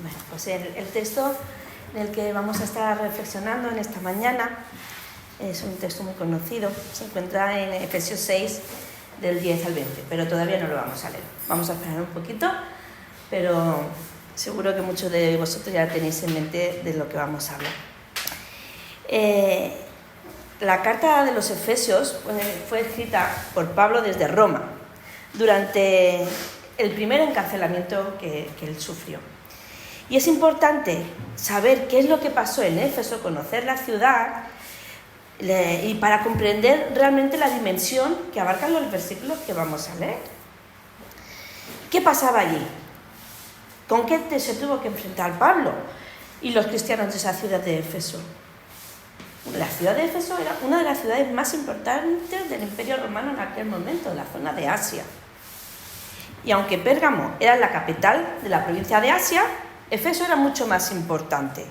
Bueno, pues el texto en el que vamos a estar reflexionando en esta mañana es un texto muy conocido, se encuentra en Efesios 6, del 10 al 20, pero todavía no lo vamos a leer. Vamos a esperar un poquito, pero seguro que muchos de vosotros ya tenéis en mente de lo que vamos a hablar. La carta de los Efesios fue escrita por Pablo desde Roma, durante el primer encarcelamiento que él sufrió. Y es importante saber qué es lo que pasó en Éfeso, conocer la ciudad y para comprender realmente la dimensión que abarcan los versículos que vamos a leer. ¿Qué pasaba allí? ¿Con qué se tuvo que enfrentar Pablo y los cristianos de esa ciudad de Éfeso? La ciudad de Éfeso era una de las ciudades más importantes del Imperio Romano en aquel momento, en la zona de Asia. Y aunque Pérgamo era la capital de la provincia de Asia, Éfeso era mucho más importante,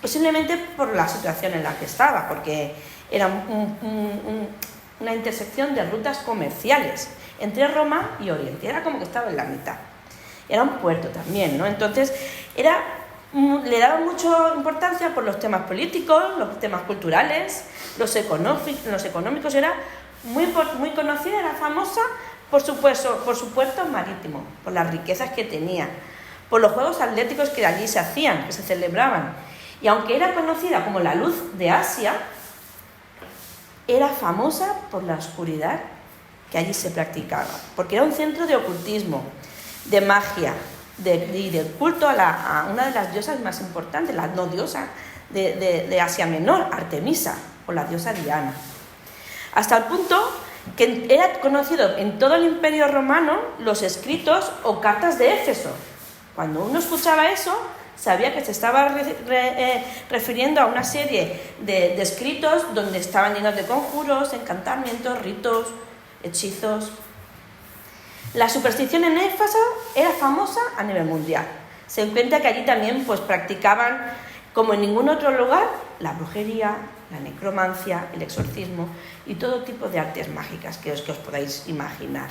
posiblemente por la situación en la que estaba, porque era una intersección de rutas comerciales entre Roma y Oriente, era como que estaba en la mitad. Era un puerto también, ¿no? Entonces, le daban mucha importancia por los temas políticos, los temas culturales, los económicos. Era muy conocida, era famosa por su puerto marítimo, por las riquezas que tenía, por los juegos atléticos que allí se hacían, que se celebraban. Y aunque era conocida como la luz de Asia, era famosa por la oscuridad que allí se practicaba, porque era un centro de ocultismo, de magia y de culto a una de las diosas más importantes, la no diosa de Asia Menor, Artemisa, o la diosa Diana. Hasta el punto que era conocido en todo el Imperio Romano los escritos o cartas de Éfeso. Cuando uno escuchaba eso, sabía que se estaba refiriendo a una serie de escritos donde estaban llenos de conjuros, encantamientos, ritos, hechizos. La superstición en Éfeso era famosa a nivel mundial. Se encuentra que allí también practicaban, como en ningún otro lugar, la brujería, la necromancia, el exorcismo y todo tipo de artes mágicas que os podáis imaginar.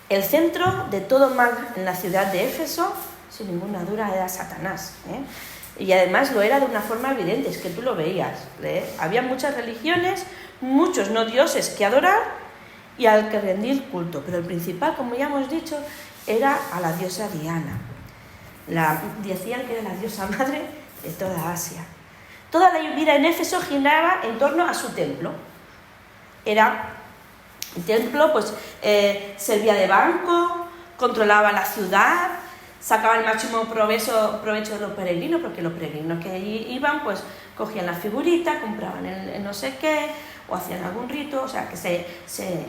El centro de todo mal en la ciudad de Éfeso, sin ninguna duda, era Satanás, Y además lo era de una forma evidente, es que tú lo veías, Había muchas religiones, muchos no dioses que adorar y al que rendir culto, pero el principal, como ya hemos dicho, era a la diosa Diana. Decían que era la diosa madre de toda Asia. Toda la vida en Éfeso giraba en torno a su templo. El templo servía de banco, controlaba la ciudad, sacaba el máximo provecho de los peregrinos, porque los peregrinos que allí iban, cogían la figurita, compraban el no sé qué, o hacían algún rito, o sea, que se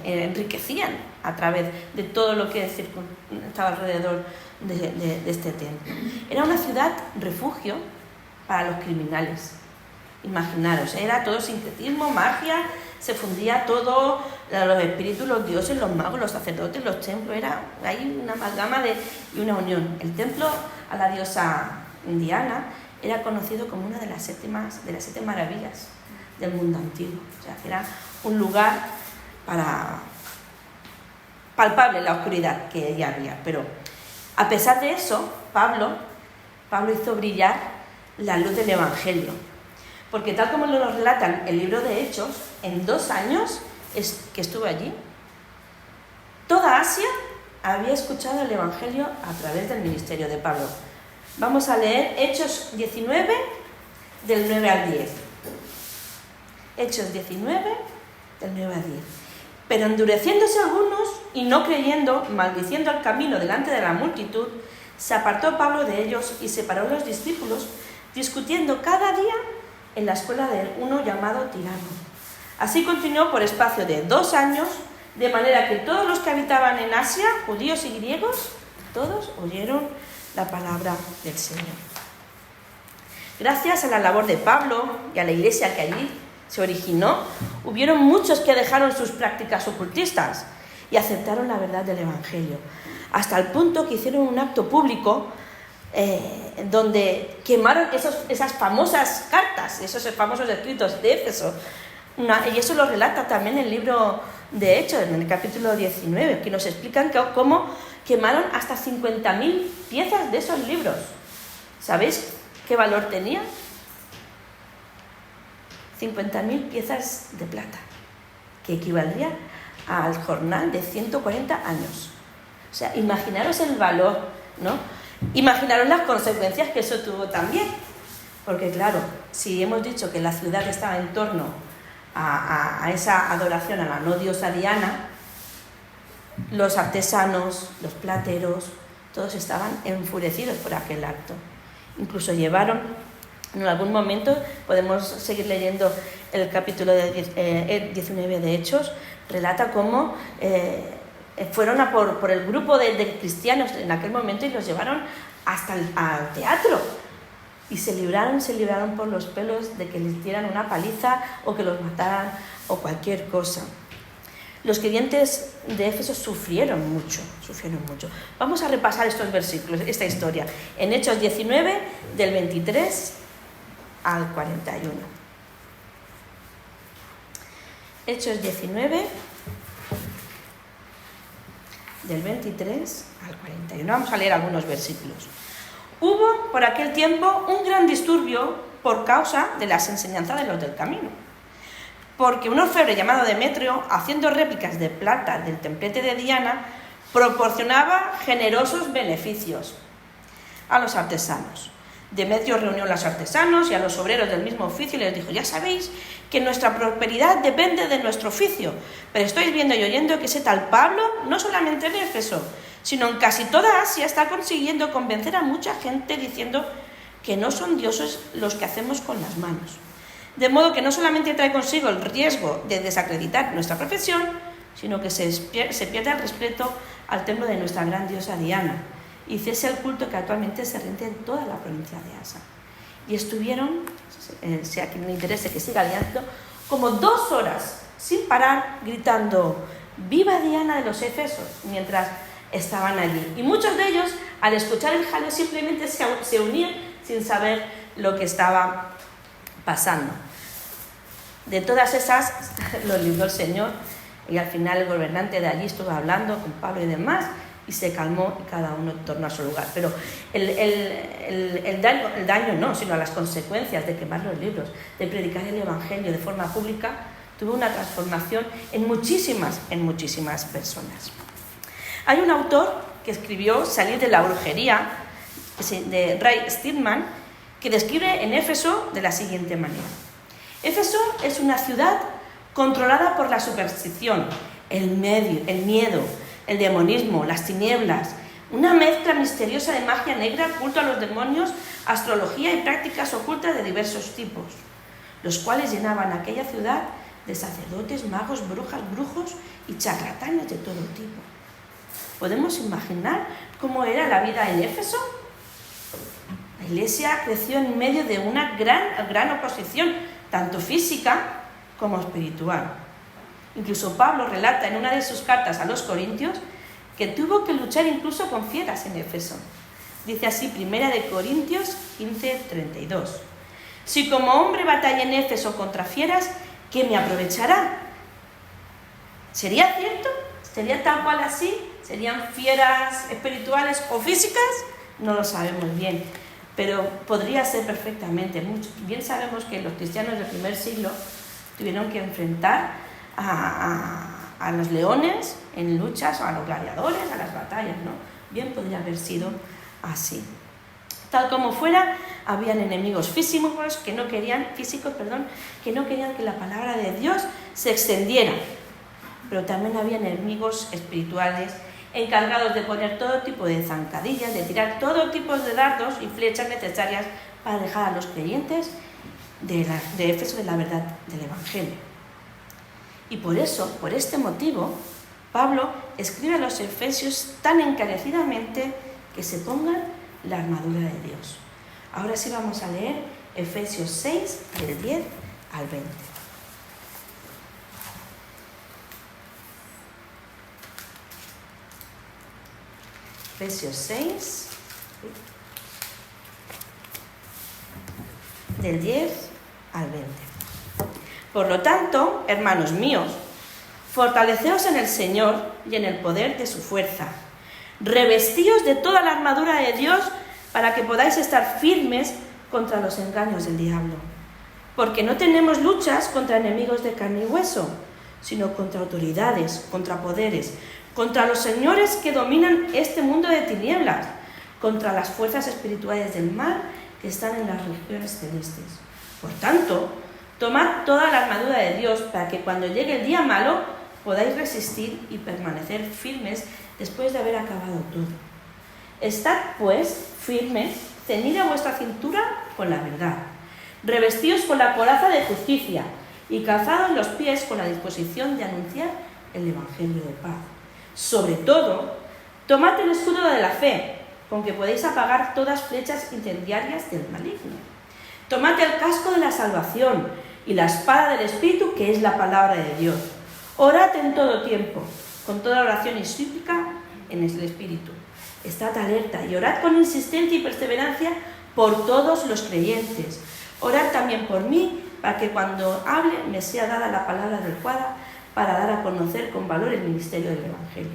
enriquecían a través de todo lo que estaba alrededor de este templo. Era una ciudad refugio para los criminales. Imaginaros, era todo sincretismo, magia, se fundía todo, los espíritus, los dioses, los magos, los sacerdotes, los templos, hay una amalgama y una unión. El templo a la diosa Diana era conocido como una de las 7 maravillas del mundo antiguo. O sea, era un lugar palpable la oscuridad que allí había. Pero a pesar de eso, Pablo hizo brillar la luz del Evangelio. Porque tal como nos relata el libro de Hechos, en 2 años que estuvo allí, toda Asia había escuchado el Evangelio a través del ministerio de Pablo. Vamos a leer Hechos 19, del 9 al 10. Hechos 19, del 9 al 10. Pero endureciéndose algunos y no creyendo, maldiciendo el camino delante de la multitud, se apartó Pablo de ellos y separó a los discípulos, discutiendo cada día en la escuela de uno llamado Tirano. Así continuó por espacio de 2 años, de manera que todos los que habitaban en Asia, judíos y griegos, todos oyeron la palabra del Señor. Gracias a la labor de Pablo y a la iglesia que allí se originó, hubieron muchos que dejaron sus prácticas ocultistas y aceptaron la verdad del Evangelio, hasta el punto que hicieron un acto público donde quemaron esas famosas cartas, esos famosos escritos de Éfeso. Y eso lo relata también el libro de Hechos, en el capítulo 19, que nos explican cómo quemaron hasta 50.000 piezas de esos libros. ¿Sabéis qué valor tenía? 50.000 piezas de plata, que equivaldría al jornal de 140 años. O sea, imaginaros el valor, ¿no? Imaginaros las consecuencias que eso tuvo también. Porque claro, si hemos dicho que la ciudad estaba en torno a esa adoración a la no diosa Diana, los artesanos, los plateros, todos estaban enfurecidos por aquel acto. Incluso llevaron, en algún momento, podemos seguir leyendo el capítulo 19 de Hechos, relata cómo fueron por el grupo de cristianos en aquel momento y los llevaron hasta al teatro. Y se libraron por los pelos de que les dieran una paliza o que los mataran o cualquier cosa. Los creyentes de Éfeso sufrieron mucho. Vamos a repasar estos versículos, esta historia, en Hechos 19, del 23 al 41. Hechos 19, del 23 al 41. Vamos a leer algunos versículos. Hubo por aquel tiempo un gran disturbio por causa de las enseñanzas de los del camino, porque un orfebre llamado Demetrio, haciendo réplicas de plata del templete de Diana, proporcionaba generosos beneficios a los artesanos. Demetrio reunió a los artesanos y a los obreros del mismo oficio y les dijo: ya sabéis que nuestra prosperidad depende de nuestro oficio, pero estáis viendo y oyendo que ese tal Pablo, no solamente en Éfeso, sino en casi toda Asia, está consiguiendo convencer a mucha gente diciendo que no son dioses los que hacemos con las manos. De modo que no solamente trae consigo el riesgo de desacreditar nuestra profesión, sino que se pierde el respeto al templo de nuestra gran diosa Diana y cese el culto que actualmente se rinde en toda la provincia de Asia. Y estuvieron, si a quien le interese que siga leyendo, como 2 horas sin parar gritando «¡Viva Diana de los Efesos!» mientras estaban allí. Y muchos de ellos, al escuchar el jaleo, simplemente se unían sin saber lo que estaba pasando. De todas esas, los libró el Señor, y al final el gobernante de allí estuvo hablando con Pablo y demás, y se calmó y cada uno tornó a su lugar. Pero el daño no, sino las consecuencias de quemar los libros, de predicar el Evangelio de forma pública, tuvo una transformación en muchísimas personas. Hay un autor que escribió Salir de la brujería, de Ray Stedman, que describe en Éfeso de la siguiente manera. Éfeso es una ciudad controlada por la superstición, el miedo, el demonismo, las tinieblas, una mezcla misteriosa de magia negra, culto a los demonios, astrología y prácticas ocultas de diversos tipos, los cuales llenaban aquella ciudad de sacerdotes, magos, brujas, brujos y charlatanes de todo tipo. ¿Podemos imaginar cómo era la vida en Éfeso? La iglesia creció en medio de una gran oposición, tanto física como espiritual. Incluso Pablo relata en una de sus cartas a los Corintios que tuvo que luchar incluso con fieras en Éfeso. Dice así, 1 Corintios 15:32. Si como hombre batalla en Éfeso contra fieras, ¿qué me aprovechará? ¿Sería cierto? ¿Sería tal cual así? ¿Serían fieras espirituales o físicas? No lo sabemos bien, pero podría ser perfectamente. Bien sabemos que los cristianos del primer siglo tuvieron que enfrentar a los leones en luchas, o a los gladiadores, a las batallas, ¿no? Bien podría haber sido así. Tal como fuera, habían enemigos físicos que no querían que la palabra de Dios se extendiera. Pero también había enemigos espirituales encargados de poner todo tipo de zancadillas, de tirar todo tipo de dardos y flechas necesarias para alejar a los creyentes de Éfeso de la verdad del Evangelio. Y por eso, por este motivo, Pablo escribe a los efesios tan encarecidamente que se pongan la armadura de Dios. Ahora sí vamos a leer Efesios 6, del 10 al 20. Efesios 6, del 10 al 20. Por lo tanto, hermanos míos, fortaleceos en el Señor y en el poder de su fuerza. Revestíos de toda la armadura de Dios para que podáis estar firmes contra los engaños del diablo. Porque no tenemos luchas contra enemigos de carne y hueso, sino contra autoridades, contra poderes, contra los señores que dominan este mundo de tinieblas, contra las fuerzas espirituales del mal que están en las regiones celestes. Por tanto, tomad toda la armadura de Dios para que cuando llegue el día malo podáis resistir y permanecer firmes después de haber acabado todo. Estad, pues, firmes, ceñid a vuestra cintura con la verdad, revestíos con la coraza de justicia y calzados los pies con la disposición de anunciar el Evangelio de paz. Sobre todo, tomad el escudo de la fe, con que podéis apagar todas flechas incendiarias del maligno. Tomad el casco de la salvación y la espada del Espíritu, que es la palabra de Dios. Orad en todo tiempo, con toda oración y súplica en el Espíritu. Estad alerta y orad con insistencia y perseverancia por todos los creyentes. Orad también por mí, para que cuando hable me sea dada la palabra adecuada para dar a conocer con valor el ministerio del Evangelio,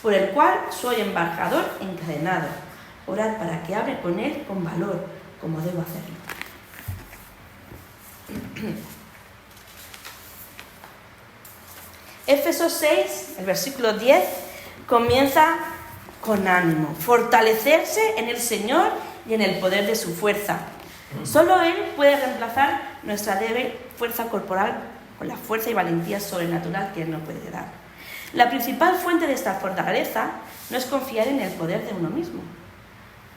por el cual soy embajador encadenado. Orad para que hable con él con valor, como debo hacerlo. Éfesos 6, el versículo 10, comienza con ánimo, fortalecerse en el Señor y en el poder de su fuerza. Solo Él puede reemplazar nuestra débil fuerza corporal con la fuerza y valentía sobrenatural que Él nos puede dar. La principal fuente de esta fortaleza no es confiar en el poder de uno mismo.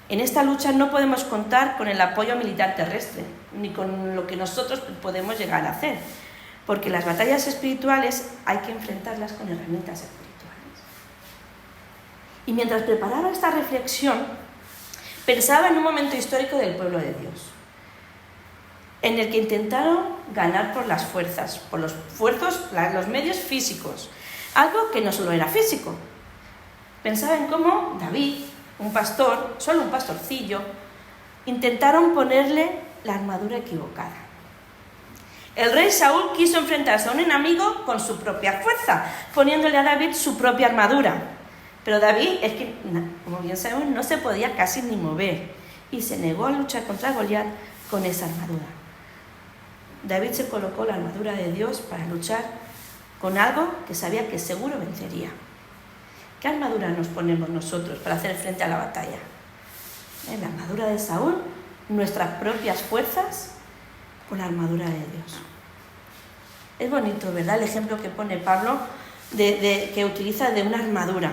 En esta lucha no podemos contar con el apoyo militar terrestre, ni con lo que nosotros podemos llegar a hacer, porque las batallas espirituales hay que enfrentarlas con herramientas espirituales. Y mientras preparaba esta reflexión, pensaba en un momento histórico del pueblo de Dios, en el que intentaron ganar por las fuerzas, por los medios físicos, algo que no solo era físico. Pensaba en cómo David, un pastor, solo un pastorcillo, intentaron ponerle la armadura equivocada. El rey Saúl quiso enfrentarse a un enemigo con su propia fuerza, poniéndole a David su propia armadura. Pero David, es que, como bien sabemos, no se podía casi ni mover y se negó a luchar contra Goliat con esa armadura. David se colocó la armadura de Dios para luchar con algo que sabía que seguro vencería. ¿Qué armadura nos ponemos nosotros para hacer frente a la batalla? La armadura de Saúl, nuestras propias fuerzas, con la armadura de Dios. Es bonito, ¿verdad?, el ejemplo que pone Pablo que utiliza de una armadura,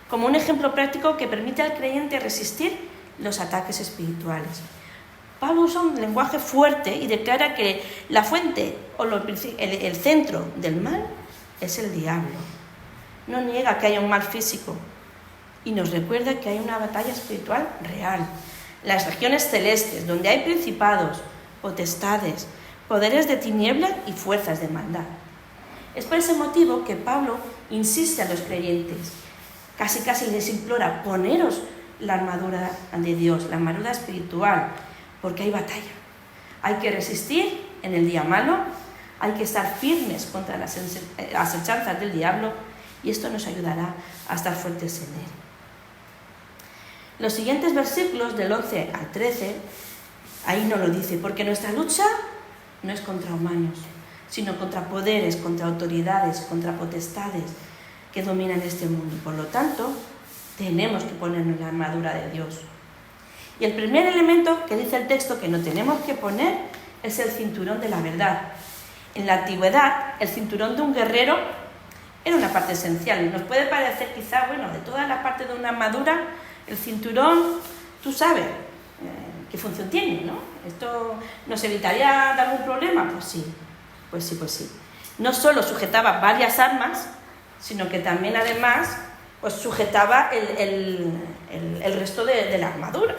como un ejemplo práctico que permite al creyente resistir los ataques espirituales. Pablo usa un lenguaje fuerte y declara que la fuente o el centro del mal es el diablo. No niega que haya un mal físico y nos recuerda que hay una batalla espiritual real. Las regiones celestes, donde hay principados, potestades, poderes de tiniebla y fuerzas de maldad. Es por ese motivo que Pablo insiste a los creyentes, casi les implora: poneros la armadura de Dios, la armadura espiritual, porque hay batalla. Hay que resistir en el día malo, hay que estar firmes contra las acechanzas del diablo, y esto nos ayudará a estar fuertes en él. Los siguientes versículos, del 11 al 13, ahí nos lo dice: porque nuestra lucha no es contra humanos, sino contra poderes, contra autoridades, contra potestades que dominan este mundo. Por lo tanto, tenemos que ponernos la armadura de Dios. Y el primer elemento que dice el texto que no tenemos que poner es el cinturón de la verdad. En la antigüedad, el cinturón de un guerrero era una parte esencial. Nos puede parecer quizá, de toda la parte de una armadura, el cinturón, tú sabes qué función tiene, ¿no? ¿Esto nos evitaría dar un problema? Pues sí. No solo sujetaba varias armas, sino que también además sujetaba el resto de la armadura.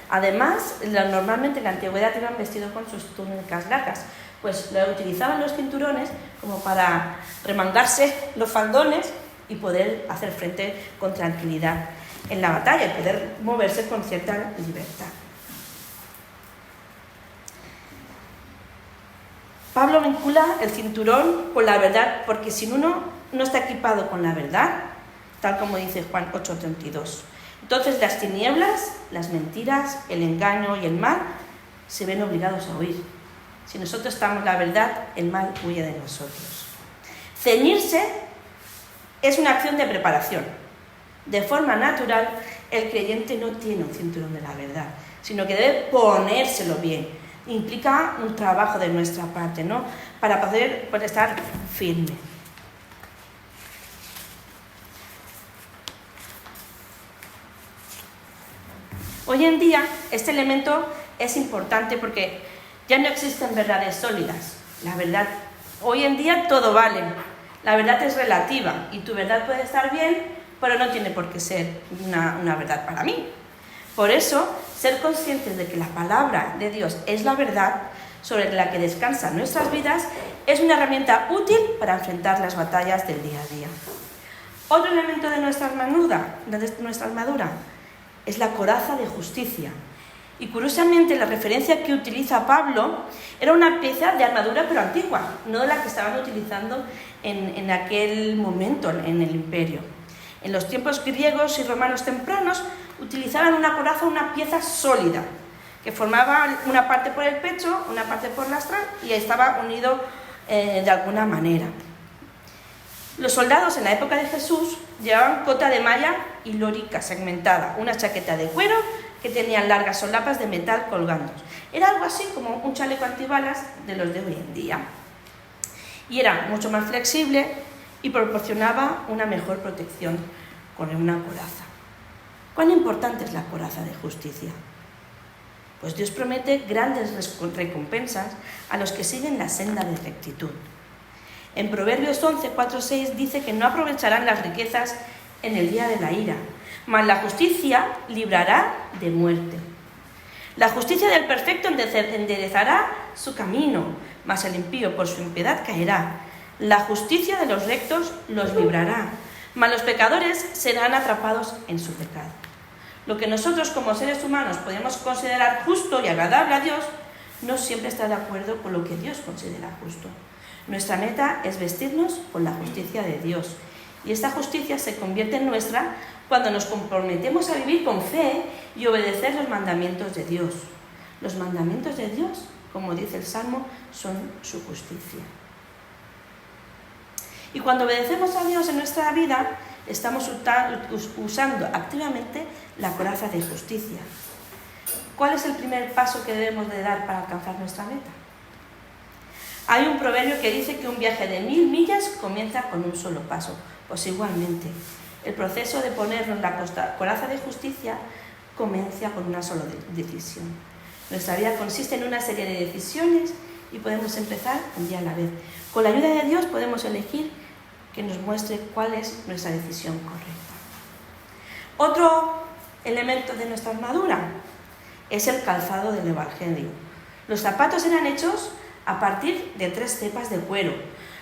Además, normalmente en la antigüedad iban vestidos con sus túnicas largas, pues lo utilizaban los cinturones como para remangarse los faldones y poder hacer frente con tranquilidad en la batalla y poder moverse con cierta libertad. Pablo vincula el cinturón con la verdad, porque si uno no está equipado con la verdad, tal como dice Juan 8:32, Entonces las tinieblas, las mentiras, el engaño y el mal se ven obligados a huir. Si nosotros estamos en la verdad, el mal huye de nosotros. Ceñirse es una acción de preparación. De forma natural, el creyente no tiene un cinturón de la verdad, sino que debe ponérselo bien. Implica un trabajo de nuestra parte, ¿no? Para poder estar firme. Hoy en día, este elemento es importante porque ya no existen verdades sólidas. La verdad, hoy en día todo vale. La verdad es relativa y tu verdad puede estar bien, pero no tiene por qué ser una verdad para mí. Por eso, ser conscientes de que la palabra de Dios es la verdad sobre la que descansan nuestras vidas es una herramienta útil para enfrentar las batallas del día a día. Otro elemento de nuestra armadura es la coraza de justicia. Y curiosamente la referencia que utiliza Pablo era una pieza de armadura pero antigua, no la que estaban utilizando en aquel momento en el imperio. En los tiempos griegos y romanos tempranos utilizaban una coraza, una pieza sólida, que formaba una parte por el pecho, una parte por la astral y estaba unido de alguna manera. Los soldados en la época de Jesús llevaban cota de malla y lorica segmentada, una chaqueta de cuero que tenían largas solapas de metal colgando. Era algo así como un chaleco antibalas de los de hoy en día. Y era mucho más flexible y proporcionaba una mejor protección con una coraza. ¿Cuán importante es la coraza de justicia? Pues Dios promete grandes recompensas a los que siguen la senda de rectitud. En Proverbios 11, 4, 6 dice que no aprovecharán las riquezas en el día de la ira, mas la justicia librará de muerte. La justicia del perfecto enderezará su camino, mas el impío por su impiedad caerá. La justicia de los rectos los librará, mas los pecadores serán atrapados en su pecado. Lo que nosotros como seres humanos podemos considerar justo y agradable a Dios, no siempre está de acuerdo con lo que Dios considera justo. Nuestra meta es vestirnos con la justicia de Dios. Y esta justicia se convierte en nuestra cuando nos comprometemos a vivir con fe y obedecer los mandamientos de Dios. Los mandamientos de Dios, como dice el Salmo, son su justicia. Y cuando obedecemos a Dios en nuestra vida, estamos usando activamente la coraza de justicia. ¿Cuál es el primer paso que debemos de dar para alcanzar nuestra meta? Hay un proverbio que dice que un viaje de 1000 millas comienza con un solo paso. Pues igualmente, el proceso de ponernos la coraza de justicia comienza con una sola decisión. Nuestra vida consiste en una serie de decisiones y podemos empezar un día a la vez. Con la ayuda de Dios podemos elegir que nos muestre cuál es nuestra decisión correcta. Otro elemento de nuestra armadura es el calzado del Evangelio. Los zapatos eran hechos a partir de 3 cepas de cuero,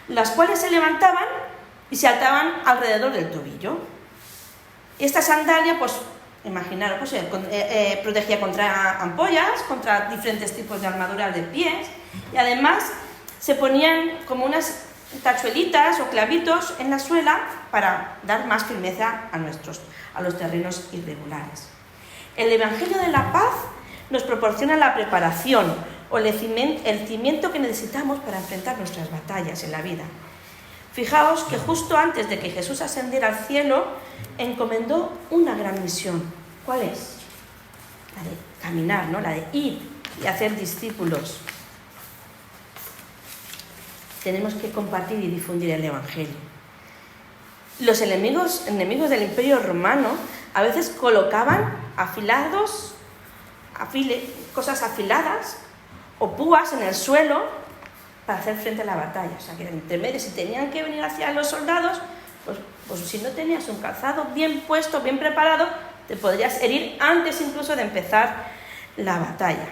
las cuales se levantaban y se ataban alrededor del tobillo. Esta sandalia, pues, imaginaros, pues, protegía contra ampollas, contra diferentes tipos de armaduras de pies, y además se ponían como unas tachuelitas o clavitos en la suela para dar más firmeza a los terrenos irregulares. El Evangelio de la Paz nos proporciona la preparación o el cimiento que necesitamos para enfrentar nuestras batallas en la vida. Fijaos que justo antes de que Jesús ascendiera al cielo, encomendó una gran misión. ¿Cuál es? La de caminar, ¿no? La de ir y hacer discípulos. Tenemos que compartir y difundir el Evangelio. Los enemigos del Imperio Romano a veces colocaban cosas afiladas o púas en el suelo para hacer frente a la batalla. O sea, que entre medio, si tenían que venir hacia los soldados, pues si no tenías un calzado bien puesto, bien preparado, te podrías herir antes incluso de empezar la batalla.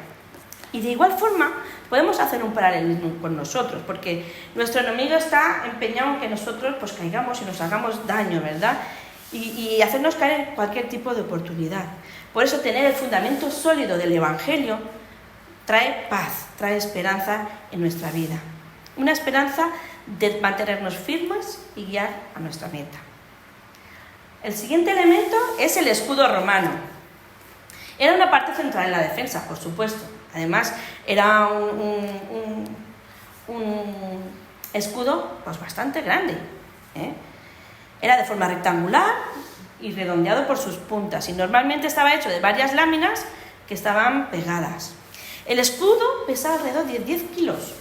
Y de igual forma, podemos hacer un paralelismo con nosotros, porque nuestro enemigo está empeñado en que nosotros pues caigamos y nos hagamos daño, ¿verdad? Y hacernos caer en cualquier tipo de oportunidad. Por eso tener el fundamento sólido del Evangelio trae paz, trae esperanza en nuestra vida. Una esperanza de mantenernos firmes y guiar a nuestra meta. El siguiente elemento es el escudo romano. Era una parte central en la defensa, por supuesto. Además, era un escudo pues, bastante grande, ¿eh? Era de forma rectangular y redondeado por sus puntas, y normalmente estaba hecho de varias láminas que estaban pegadas. El escudo pesaba alrededor de 10 kilos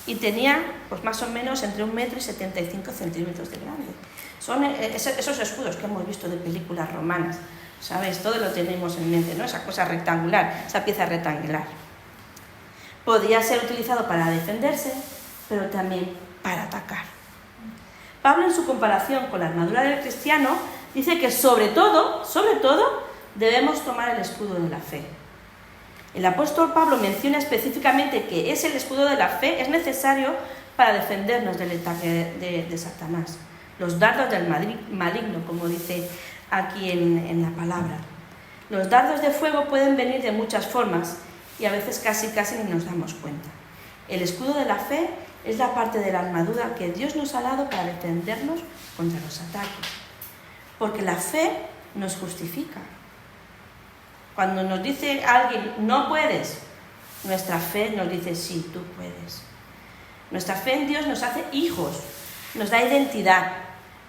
y tenía pues, más o menos entre 1 metro y 75 centímetros de grande. Son esos escudos que hemos visto de películas romanas, ¿sabes? Todo lo tenemos en mente, ¿no? Esa cosa rectangular, esa pieza rectangular. Podía ser utilizado para defenderse, pero también para atacar. Pablo, en su comparación con la armadura del cristiano, dice que sobre todo, debemos tomar el escudo de la fe. El apóstol Pablo menciona específicamente que es el escudo de la fe, es necesario para defendernos del ataque de Satanás. Los dardos del maligno, como dice aquí en la palabra. Los dardos de fuego pueden venir de muchas formas y a veces casi ni nos damos cuenta. El escudo de la fe es la parte de la armadura que Dios nos ha dado para defendernos contra los ataques. Porque la fe nos justifica. Cuando nos dice alguien, no puedes, nuestra fe nos dice, sí, tú puedes. Nuestra fe en Dios nos hace hijos, nos da identidad.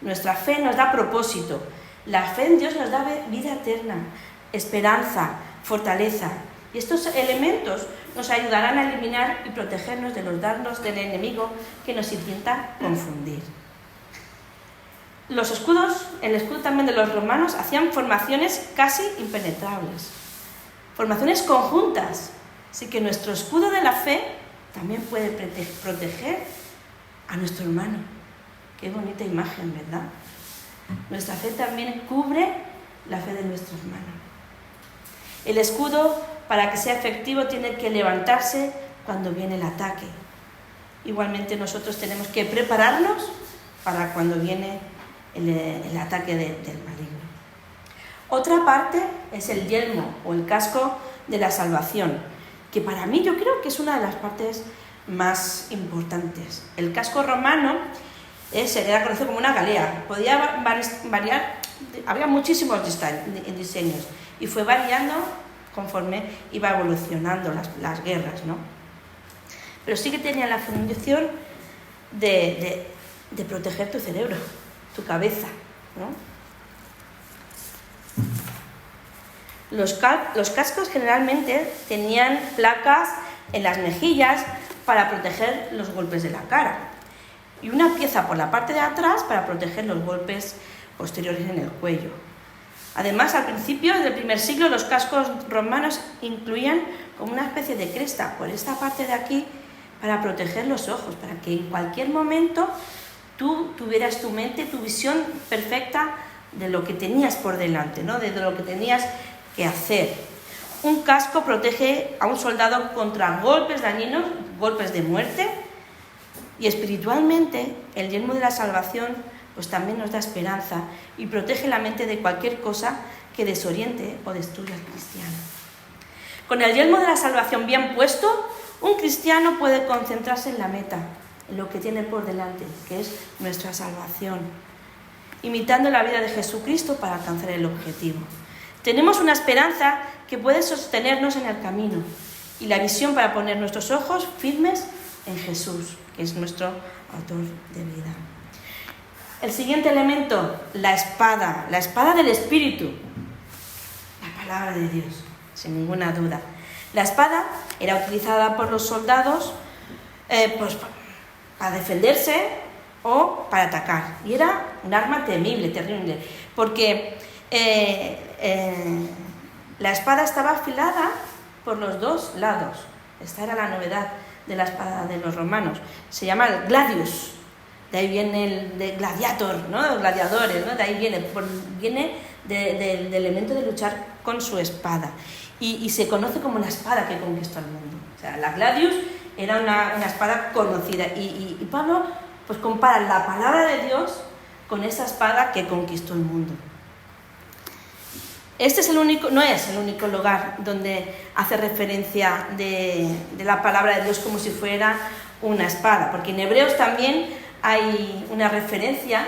Nuestra fe nos da propósito. La fe en Dios nos da vida eterna, esperanza, fortaleza. Y estos elementos nos ayudarán a eliminar y protegernos de los dardos del enemigo que nos intenta confundir. Los escudos, el escudo también de los romanos, hacían formaciones casi impenetrables, formaciones conjuntas, así que nuestro escudo de la fe también puede proteger a nuestro hermano. Qué bonita imagen, ¿verdad? Nuestra fe también cubre la fe de nuestro hermano. El escudo, para que sea efectivo, tiene que levantarse cuando viene el ataque. Igualmente nosotros tenemos que prepararnos para cuando viene el ataque del maligno. Otra parte es el yelmo o el casco de la salvación, que para mí yo creo que es una de las partes más importantes. El casco romano era conocido como una galea, podía variar, había muchísimos diseños y fue variando conforme iba evolucionando las guerras, ¿no? Pero sí que tenía la función de proteger tu cerebro, tu cabeza, ¿no? Los cascos generalmente tenían placas en las mejillas para proteger los golpes de la cara y una pieza por la parte de atrás para proteger los golpes posteriores en el cuello. Además, al principio del primer siglo, los cascos romanos incluían como una especie de cresta por esta parte de aquí para proteger los ojos, para que en cualquier momento tú tuvieras tu mente, tu visión perfecta de lo que tenías por delante, ¿no? De lo que tenías que hacer. Un casco protege a un soldado contra golpes dañinos, golpes de muerte, y espiritualmente el yelmo de la salvación pues también nos da esperanza y protege la mente de cualquier cosa que desoriente o destruya al cristiano. Con el yelmo de la salvación bien puesto, un cristiano puede concentrarse en la meta, en lo que tiene por delante, que es nuestra salvación, imitando la vida de Jesucristo para alcanzar el objetivo. Tenemos una esperanza que puede sostenernos en el camino y la visión para poner nuestros ojos firmes en Jesús, que es nuestro autor de vida. El siguiente elemento, la espada del Espíritu, la palabra de Dios, sin ninguna duda. La espada era utilizada por los soldados pues, para defenderse o para atacar. Y era un arma temible, terrible, porque la espada estaba afilada por los dos lados. Esta era la novedad de la espada de los romanos. Se llama el gladius. De ahí viene el de gladiator, ¿no? Los gladiadores, ¿no? De ahí viene del elemento de luchar con su espada. Y se conoce como la espada que conquistó el mundo. O sea, la gladius era una espada conocida. Y Pablo pues compara la palabra de Dios con esa espada que conquistó el mundo. Este no es el único lugar donde hace referencia de la palabra de Dios como si fuera una espada, porque en Hebreos también hay una referencia,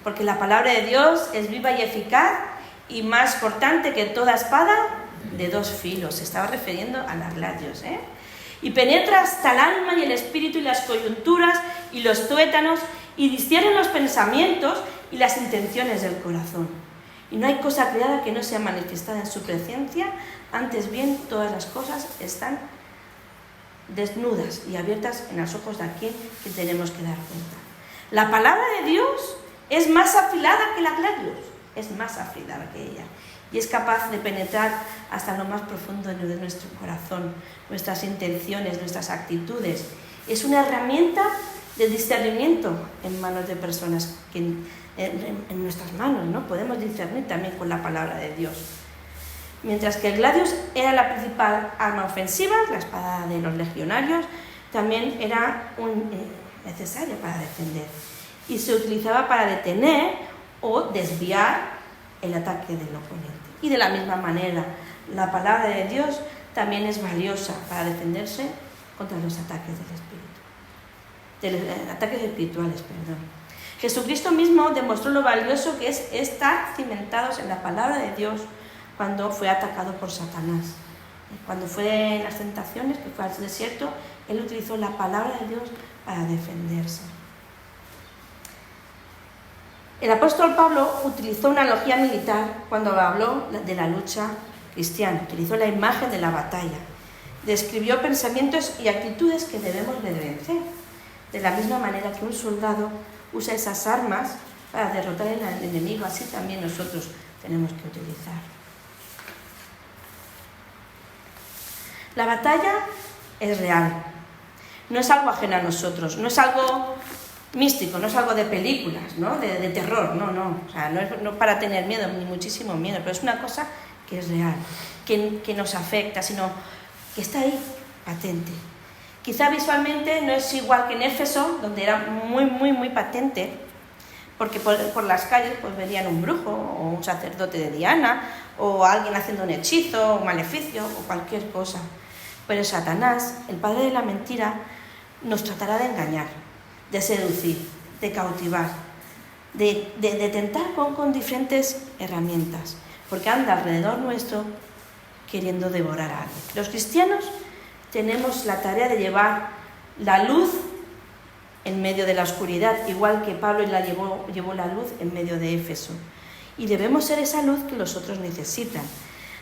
porque la palabra de Dios es viva y eficaz y más cortante que toda espada de 2 filos. Se estaba refiriendo a las gladios, y penetra hasta el alma y el espíritu y las coyunturas y los tuétanos y discierne los pensamientos y las intenciones del corazón. Y no hay cosa creada que no sea manifestada en su presencia, antes bien todas las cosas están desnudas y abiertas en los ojos de aquel que tenemos que dar cuenta. La palabra de Dios es más afilada que la gladios, es más afilada que ella, y es capaz de penetrar hasta lo más profundo de nuestro corazón, nuestras intenciones, nuestras actitudes. Es una herramienta de discernimiento en manos de personas, que en nuestras manos, ¿no? Podemos discernir también con la palabra de Dios. Mientras que el gladius era la principal arma ofensiva, la espada de los legionarios también era necesaria para defender, y se utilizaba para detener o desviar el ataque del oponente. Y de la misma manera, la palabra de Dios también es valiosa para defenderse contra los ataques del espíritu, ataques espirituales, perdón. Jesucristo mismo demostró lo valioso que es estar cimentados en la palabra de Dios cuando fue atacado por Satanás. Cuando fue en las tentaciones, que fue al desierto, él utilizó la palabra de Dios para defenderse. El apóstol Pablo utilizó una analogía militar cuando habló de la lucha cristiana. Utilizó la imagen de la batalla. Describió pensamientos y actitudes que debemos de vencer. De la misma manera que un soldado usa esas armas para derrotar al enemigo, así también nosotros tenemos que utilizar. La batalla es real. No es algo ajeno a nosotros, no es algo místico, no es algo de películas, ¿no? De terror, no. O sea, no para tener miedo, ni muchísimo miedo, pero es una cosa que es real, que nos afecta, sino que está ahí, patente. Quizá visualmente no es igual que en Éfeso, donde era muy patente, porque por las calles pues verían un brujo, o un sacerdote de Diana, o alguien haciendo un hechizo, un maleficio, o cualquier cosa. Pero Satanás, el padre de la mentira, nos tratará de engañar, de seducir, de cautivar, de tentar con diferentes herramientas, porque anda alrededor nuestro queriendo devorar a alguien. Los cristianos tenemos la tarea de llevar la luz en medio de la oscuridad, igual que Pablo llevó la luz en medio de Éfeso. Y debemos ser esa luz que los otros necesitan.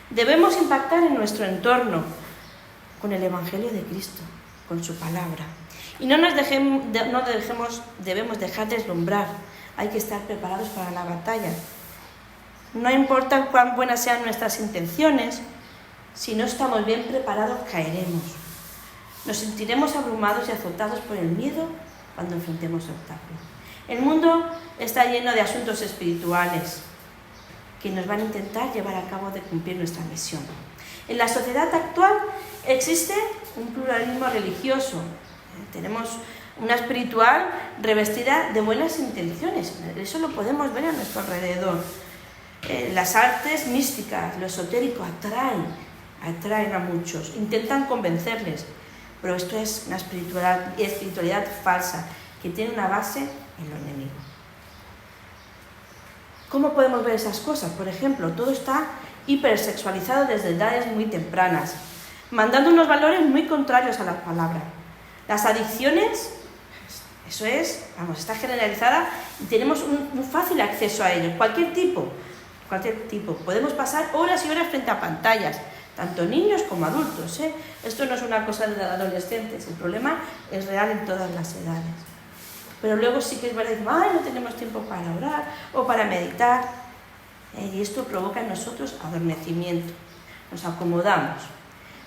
Debemos impactar en nuestro entorno con el Evangelio de Cristo, con su palabra. Y debemos dejar deslumbrar. Hay que estar preparados para la batalla. No importa cuán buenas sean nuestras intenciones, si no estamos bien preparados, caeremos. Nos sentiremos abrumados y azotados por el miedo cuando enfrentemos obstáculos. El mundo está lleno de asuntos espirituales que nos van a intentar llevar a cabo de cumplir nuestra misión. En la sociedad actual existe un pluralismo religioso. Tenemos una espiritual revestida de buenas intenciones. Eso lo podemos ver a nuestro alrededor. Las artes místicas, lo esotérico, atraen a muchos, intentan convencerles, pero esto es una espiritualidad falsa que tiene una base en lo enemigo. ¿Cómo podemos ver esas cosas? Por ejemplo, todo está hipersexualizado desde edades muy tempranas, mandando unos valores muy contrarios a la palabra. Las adicciones, eso está generalizada y tenemos un fácil acceso a ello, cualquier tipo. Podemos pasar horas y horas frente a pantallas, tanto niños como adultos, Esto no es una cosa de adolescentes, el problema es real en todas las edades. Pero luego sí que es verdad, no tenemos tiempo para orar o para meditar, y esto provoca en nosotros adormecimiento, nos acomodamos.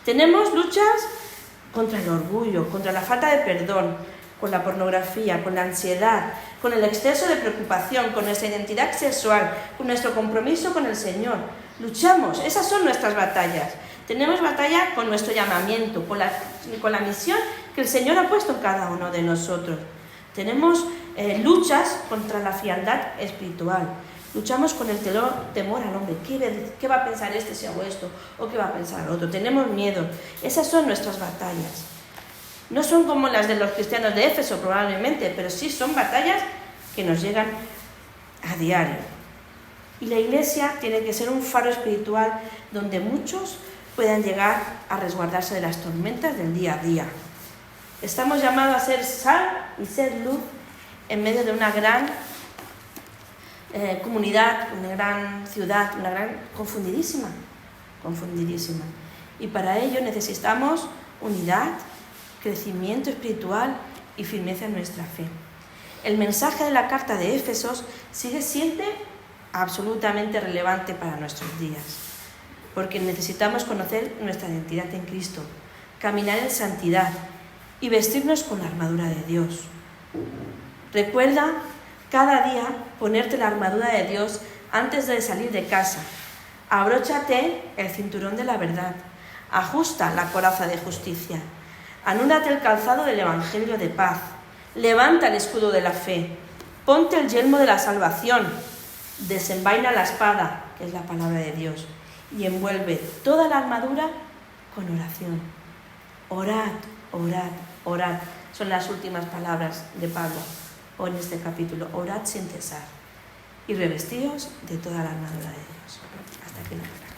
Tenemos luchas contra el orgullo, contra la falta de perdón, con la pornografía, con la ansiedad, con el exceso de preocupación, con nuestra identidad sexual, con nuestro compromiso con el Señor. Luchamos, esas son nuestras batallas. Tenemos batalla con nuestro llamamiento, con la misión que el Señor ha puesto en cada uno de nosotros. Tenemos luchas contra la frialdad espiritual. Luchamos con el temor al hombre. ¿Qué va a pensar este si hago esto? ¿O qué va a pensar el otro? Tenemos miedo. Esas son nuestras batallas. No son como las de los cristianos de Éfeso, probablemente, pero sí son batallas que nos llegan a diario. Y la Iglesia tiene que ser un faro espiritual donde muchos puedan llegar a resguardarse de las tormentas del día a día. Estamos llamados a ser sal y ser luz en medio de una gran comunidad, una gran ciudad, una gran confundidísima. Y para ello necesitamos unidad, crecimiento espiritual y firmeza en nuestra fe. El mensaje de la carta de Éfesos sigue siendo absolutamente relevante para nuestros días, porque necesitamos conocer nuestra identidad en Cristo, caminar en santidad y vestirnos con la armadura de Dios. Recuerda cada día ponerte la armadura de Dios antes de salir de casa. Abróchate el cinturón de la verdad, ajusta la coraza de justicia, anúdate el calzado del evangelio de paz, levanta el escudo de la fe, ponte el yelmo de la salvación, desenvaina la espada, que es la palabra de Dios, y envuelve toda la armadura con oración. Orad, orad, orad. Son las últimas palabras de Pablo en este capítulo. Orad sin cesar y revestíos de toda la armadura de Dios. Hasta aquí la palabra.